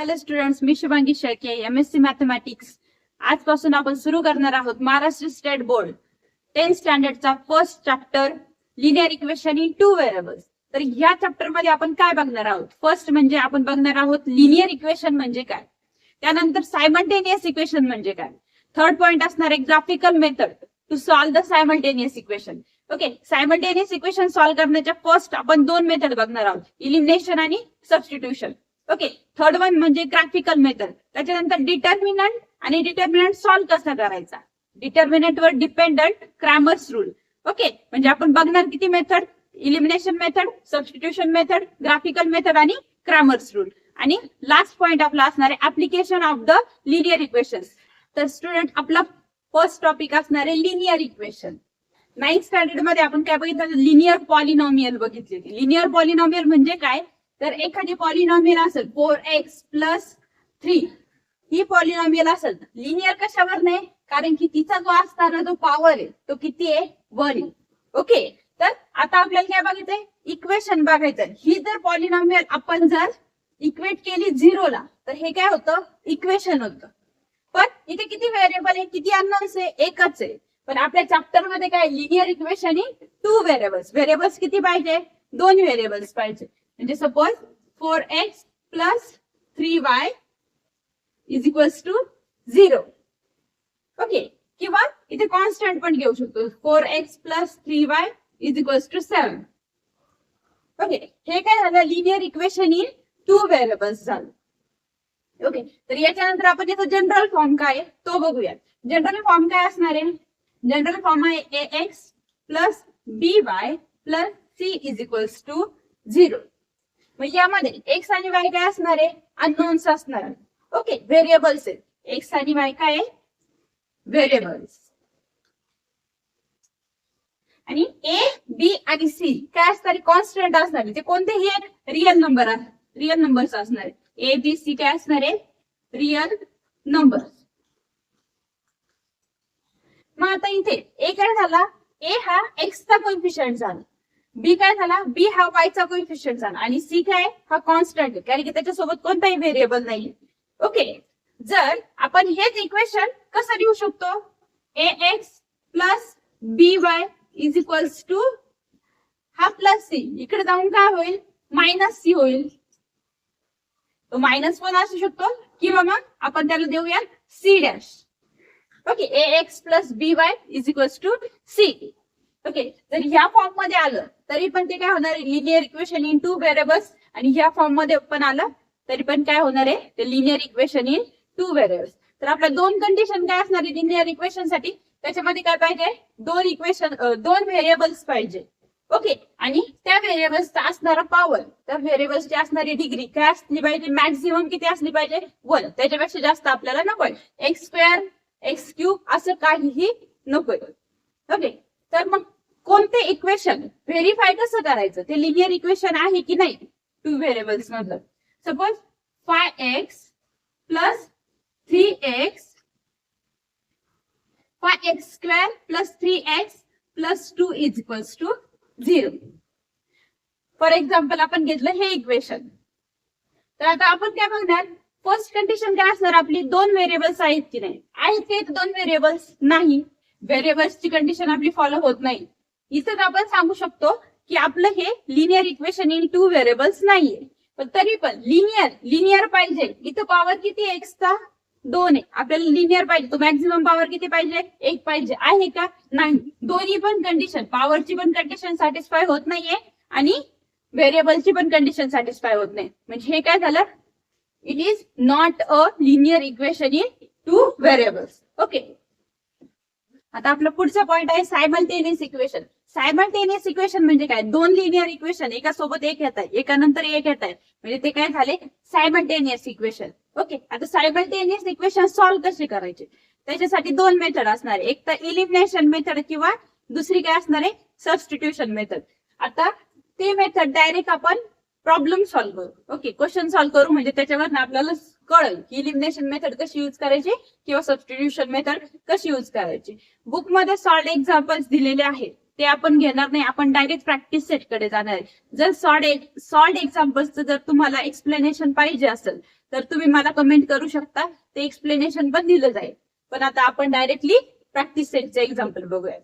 Hello students, मी Shubhangi Shelke, MSc mathematics. आजपासून आपण सुरू करणार आहोत महाराष्ट्र स्टेट बोर्ड 10th स्टँडर्डचा first chapter linear equation in two variables. तर ह्या चॅप्टर मध्ये आपण काय बघणार आहोत? फर्स्ट म्हणजे आपण बघणार आहोत लिनियर इक्वेशन म्हणजे काय, त्यानंतर सायमल्टेनियस इक्वेशन म्हणजे काय, थर्ड पॉइंट असणार आहे graphical method to solve the simultaneous equation. Okay, simultaneous equation solve करण्याच्या फर्स्ट आपण दोन मेथड बघणार आहोत, इलिमिनेशन आणि सबस्टिट्यूशन. ओके, थर्ड वन म्हणजे ग्राफिकल मेथड, त्याच्यानंतर डिटर्मिनंट आणि डिटर्मिनंट सॉल्व्ह कसा करायचा, डिटर्मिनंट वर डिपेंडंट क्रॅमर्स रूल. ओके, म्हणजे आपण बघणार किती method, elimination method, substitution method, graphical method आणि क्रॅमर्स रूल. आणि लास्ट पॉइंट आपला असणार आहे application of the linear equations. तर स्टुडंट, आपला फर्स्ट टॉपिक असणार आहे लिनियर इक्वेशन. 9th स्टँडर्ड मध्ये आपण काय बघितलं, लिनियर पॉलिनॉमियल बघितलेली. लिनियर पॉलिनॉमियल म्हणजे काय, तर एखादी पॉलिनॉमियल असेल 4x+3, ही पॉलिनॉमियल असेल लिनियर कशावर नाही, कारण की तिचा जो असणारा जो पॉवर आहे तो किती आहे, 1. ओके, तर आता आपल्याला काय बघायचंय, इक्वेशन बघायचं. ही जर पॉलिनॉमियल आपण जर इक्वेट केली 0 ला, तर हे काय होतं, इक्वेशन होतं. पण इथे किती व्हेरिएबल आहे, किती अननोन्स आहे, एकच आहे. पण आपल्या चॅप्टर मध्ये काय, linear equation in two variables. Variables किती पाहिजे, 2 व्हेरिएबल्स पाहिजे. म्हणजे सपोज 4x+3y = 0. ओके, किंवा इथे कॉन्स्टंट पण घेऊ शकतो, 4x+3y = 7. ओके, हे काय झालं, linear equation in two variables झालं. ओके, तर याच्यानंतर आपण याचा जनरल फॉर्म काय आहे तो बघूया. जनरल फॉर्म काय असणार आहे, जनरल फॉर्म आहे ax+by+c = 0. मग यामध्ये एक्स आणि वाय काय असणार आहे, अननोन्स असणार आहे. ओके, व्हेरिएबल्स आहेत, एक्स आणि वाय काय आहे, व्हेरिएबल्स. आणि ए, बी आणि सी काय असणार, कॉन्स्टंट असणार आहे. ते कोणतेही रिअल नंबर, रिअल नंबर्स असणार आहे. ए, बी, सी काय असणार आहे, रिअल नंबर्स. मग आता इथे ए काय झाला, ए हा एक्सचा कोएफिशियंट झाला, बी काय झाला, बी हा वायचा कोएफिशियंट झाला, आणि सी काय, हा कॉन्स्टंट आहे, कारण की त्याच्यासोबत कोणताही व्हेरिएबल नाही. ओके, जर आपण हेच इक्वेशन कसं लिहू शकतो, ax+by = हा प्लस सी, इकडे जाऊन काय होईल, -c होईल. तो मायनस पण असू शकतो, किंवा मग आपण त्याला देऊया c'. Okay, ax+by = c. Okay, जर ह्या फॉर्म मध्ये आलं तरी पण ते काय होणार आहे, linear equation in two variables. आणि ह्या फॉर्म मध्ये पण आलं तरी पण काय होणार आहे, ते linear equation in two variables. तर आपल्या दोन कंडिशन काय असणार आहे लिनियर इक्वेशन साठी, त्याच्यामध्ये काय पाहिजे, दोन व्हेरिएबल्स पाहिजे. ओके, आणि त्या व्हेरिएबल्सचा असणारा पॉवर, त्या व्हेरिएबल्सची असणारी डिग्री काय असली पाहिजे, मॅक्झिमम किती असली पाहिजे, 1. त्याच्यापेक्षा जास्त आपल्याला नकोय, x² x³ असं काहीही नकोय. ओके, तर मग कोणते इक्वेशन व्हेरीफाय कसं करायचं, ते लिनियर इक्वेशन आहे की नाही टू व्हेरिएबल्स मधलं. Suppose 5x+3x 5x² + 3x + 2 = 0. For example आपण घेतलं हे इक्वेशन. तर आता आपण काय बघणार, फर्स्ट कंडिशन काय असणार आपली, 2 व्हेरिएबल्स आहेत की नाही, आहेत की 2 व्हेरिएबल्स नाही, व्हेरिएबल्सची कंडिशन आपली फॉलो होत नाही. इथं आपण सांगू शकतो की आपलं हे linear equation in two variables नाहीये. पण तरी पण लिनियर पाहिजे. इथं पॉवर किती आहे, एक्सचा 2 आहे, आपल्याला लिनियर पाहिजे, तो मॅक्झिमम पॉवर किती पाहिजे, 1 पाहिजे. आहे का, नाही. दोन्ही पण कंडिशन, पॉवरची पण कंडिशन सॅटिस्फाय होत नाहीये आणि व्हेरिएबलची पण कंडिशन सॅटिस्फाय होत नाही. म्हणजे हे काय झालं, it is not a linear equation in two variables. Okay, आता आपला पुढचा पॉइंट आहे सायमल्टेनियस इक्वेशन. सायमल्टेनियस इक्वेशन म्हणजे काय, 2 लिनियर इक्वेशन एका सोबत एक येत आहे, एकानंतर एक येत आहे, म्हणजे ते काय झाले, सायमल्टेनियस इक्वेशन. ओके, आता सायमल्टेनियस इक्वेशन सॉल्व्ह कसे करायचे, त्याच्यासाठी 2 मेथड असणार आहे, एक तर इलिमिनेशन मेथड किंवा दुसरी काय असणार आहे, सबस्टिट्यूशन मेथड. आता ते मेथड डायरेक्ट आपण प्रॉब्लेम सॉल्व्ह करू. ओके, क्वेश्चन सॉल्व्ह करू, म्हणजे त्याच्यावर आपल्याला कळेल की इलिमिनेशन मेथड कशी यूज करायची किंवा सबस्टिट्यूशन मेथड कशी यूज करायची. बुक मध्ये सॉल्व्ड एक्झाम्पल्स दिलेले आहेत, ते आपण घेणार नाही. आपण डायरेक्ट प्रॅक्टिस सेट कडे जाणार आहे. जर सॉल्ड एक्झाम्पल्सचं जर तुम्हाला एक्सप्लेनेशन पाहिजे असेल तर तुम्ही मला कमेंट करू शकता, ते एक्सप्लेनेशन पण दिलं जाईल. पण आता आपण डायरेक्टली प्रॅक्टिस सेटचे एक्झाम्पल बघूया.